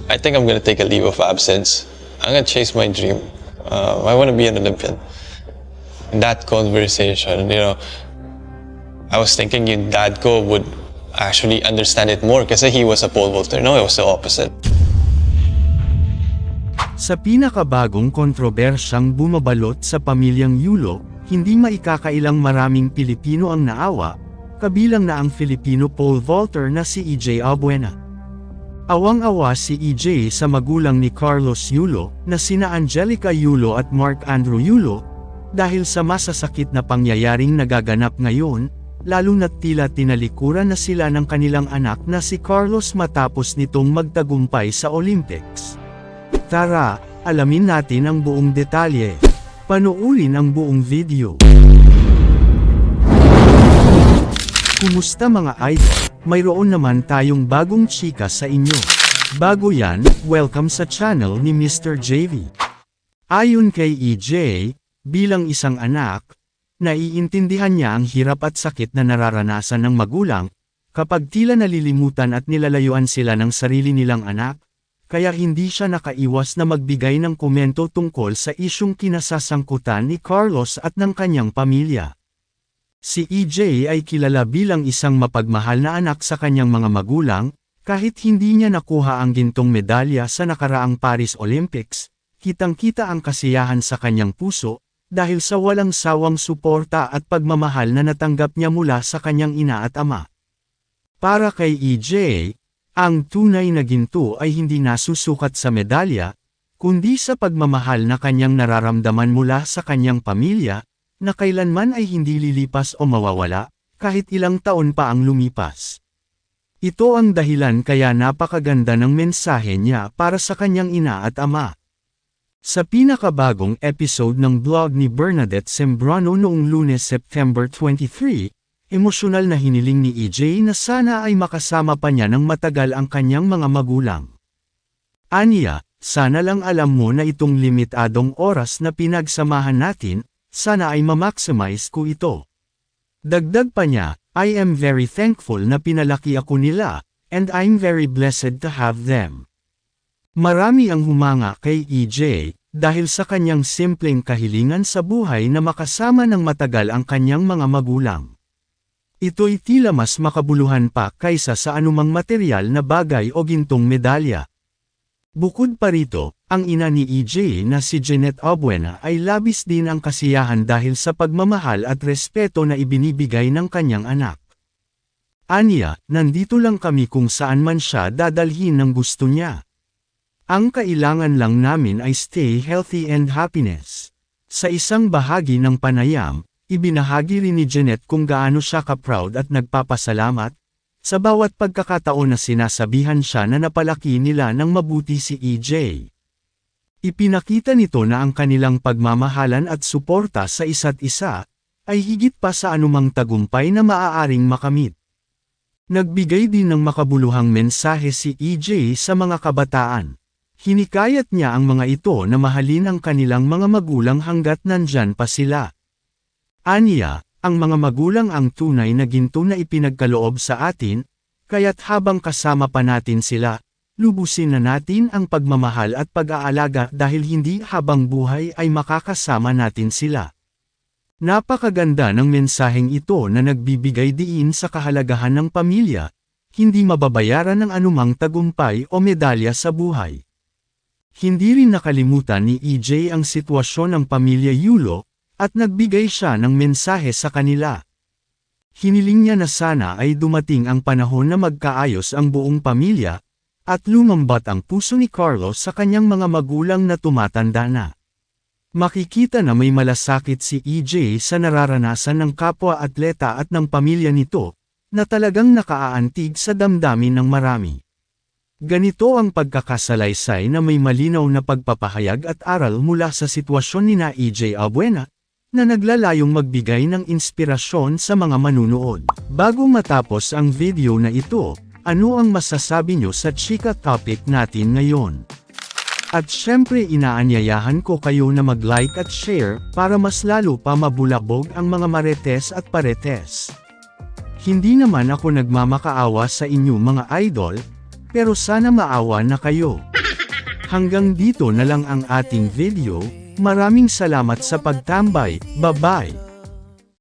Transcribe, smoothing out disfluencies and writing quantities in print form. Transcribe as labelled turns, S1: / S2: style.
S1: I think I'm gonna take a leave of absence. I'm gonna chase my dream. I want to be an Olympian. In that conversation, I was thinking yung dad ko would actually understand it more kasi he was a pole vaulter. No, it was the opposite.
S2: Sa pinakabagong kontrobersyang bumabalot sa pamilyang Yulo, hindi maikakailang maraming Pilipino ang naawa, kabilang na ang Filipino pole vaulter na si EJ Albuena. Awang-awa si EJ sa magulang ni Carlos Yulo, na sina Angelica Yulo at Mark Andrew Yulo, dahil sa masasakit na pangyayaring nagaganap ngayon, lalo na't tila tinalikuran na sila ng kanilang anak na si Carlos matapos nitong magtagumpay sa Olympics. Tara, alamin natin ang buong detalye. Panoorin ang buong video. Kumusta mga idol? Mayroon naman tayong bagong chika sa inyo. Bago yan, welcome sa channel ni Mr. JV. Ayon kay EJ, bilang isang anak, naiintindihan niya ang hirap at sakit na nararanasan ng magulang, kapag tila nalilimutan at nilalayuan sila ng sarili nilang anak, kaya hindi siya nakaiwas na magbigay ng komento tungkol sa isyung kinasasangkutan ni Carlos at ng kanyang pamilya. Si EJ ay kilala bilang isang mapagmahal na anak sa kanyang mga magulang, kahit hindi niya nakuha ang gintong medalya sa nakaraang Paris Olympics, kitang-kita ang kasiyahan sa kanyang puso, dahil sa walang sawang suporta at pagmamahal na natanggap niya mula sa kanyang ina at ama. Para kay EJ, ang tunay na ginto ay hindi nasusukat sa medalya, kundi sa pagmamahal na kanyang nararamdaman mula sa kanyang pamilya, na kailanman ay hindi lilipas o mawawala, kahit ilang taon pa ang lumipas. Ito ang dahilan kaya napakaganda ng mensahe niya para sa kanyang ina at ama. Sa pinakabagong episode ng blog ni Bernadette Sembrano noong Lunes September 23, emosyonal na hiniling ni EJ na sana ay makasama pa niya ng matagal ang kanyang mga magulang. Aniya, sana lang alam mo na itong limitadong oras na pinagsamahan natin, sana ay ma-maximize ko ito. Dagdag pa niya, I am very thankful na pinalaki ako nila, and I'm very blessed to have them. Marami ang humanga kay EJ, dahil sa kanyang simpleng kahilingan sa buhay na makasama ng matagal ang kanyang mga magulang. Ito'y tila mas makabuluhan pa kaysa sa anumang material na bagay o gintong medalya. Bukod pa rito, ang ina ni EJ na si Jeanette Albuena ay labis din ang kasiyahan dahil sa pagmamahal at respeto na ibinibigay ng kanyang anak. Aniya, nandito lang kami kung saan man siya dadalhin ng gusto niya. Ang kailangan lang namin ay stay healthy and happiness. Sa isang bahagi ng panayam, ibinahagi rin ni Jeanette kung gaano siya ka-proud at nagpapasalamat, sa bawat pagkakataon na sinasabihan siya na napalaki nila ng mabuti si EJ. Ipinakita nito na ang kanilang pagmamahalan at suporta sa isa't isa, ay higit pa sa anumang tagumpay na maaaring makamit. Nagbigay din ng makabuluhang mensahe si EJ sa mga kabataan. Hinikayat niya ang mga ito na mahalin ang kanilang mga magulang hanggat nandyan pa sila. Aniya, ang mga magulang ang tunay na ginto na ipinagkaloob sa atin, kaya't habang kasama pa natin sila, lubusin na natin ang pagmamahal at pag-aalaga dahil hindi habang buhay ay makakasama natin sila. Napakaganda ng mensaheng ito na nagbibigay diin sa kahalagahan ng pamilya, hindi mababayaran ng anumang tagumpay o medalya sa buhay. Hindi rin nakalimutan ni EJ ang sitwasyon ng pamilya Yulo, at nagbigay siya ng mensahe sa kanila. Hiniling niya na sana ay dumating ang panahon na magkaayos ang buong pamilya, at lumambat ang puso ni Carlos sa kanyang mga magulang na tumatanda na. Makikita na may malasakit si EJ sa nararanasan ng kapwa-atleta at ng pamilya nito, na talagang nakaaantig sa damdamin ng marami. Ganito ang pagkakasalaysay na may malinaw na pagpapahayag at aral mula sa sitwasyon ni na EJ Albuena, na naglalayong magbigay ng inspirasyon sa mga manunood. Bago matapos ang video na ito, ano ang masasabi nyo sa chika topic natin ngayon? At syempre inaanyayahan ko kayo na mag-like at share, para mas lalo pa mabulabog ang mga marites at paretes. Hindi naman ako nagmamakaawa sa inyo mga idol, pero sana maawa na kayo. Hanggang dito na lang ang ating video, maraming salamat sa pagtambay, bye-bye!